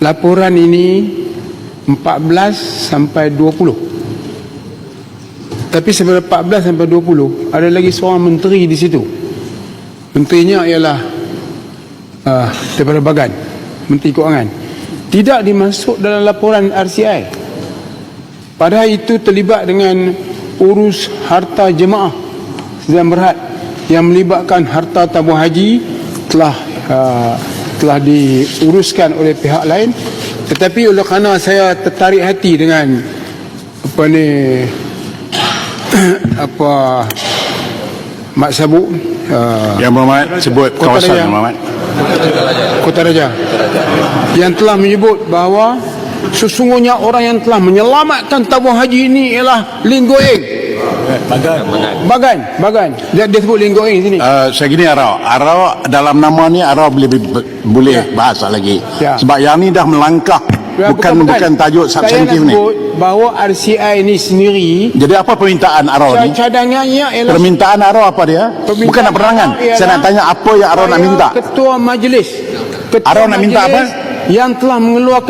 laporan ini 14 sampai 20. Tapi sebelum 14 sampai 20 ada lagi seorang menteri di situ. Menterinya ialah daripada Bagan, Menteri Kewangan. Tidak dimasuk dalam laporan RCI. Padahal itu terlibat dengan urus harta jemaah sedang berhad yang melibatkan harta tabung haji telah diuruskan oleh pihak lain. Tetapi oleh kerana saya tertarik hati dengan Mak Sabuk yang Muhammad sebut kawasan Muhammad Kota Raja yang telah menyebut bahawa sesungguhnya orang yang telah menyelamatkan tabung haji ini ialah Lim Goeng. Bagan. Dia sebut Lim Goeng sini. Saya gini Arau dalam nama ni Arau boleh bahas lagi. Sebab yang ni dah melangkah. Bukan tajuk substantif ni. Saya nak sebut bahawa RCI ni sendiri. Jadi apa permintaan Arau ni? Cadangannya ialah permintaan Arau apa dia? Bukan nak penerangan. Saya nak tanya apa yang Arau nak minta. Ketua Majlis Arau nak minta apa? Yang telah mengeluarkan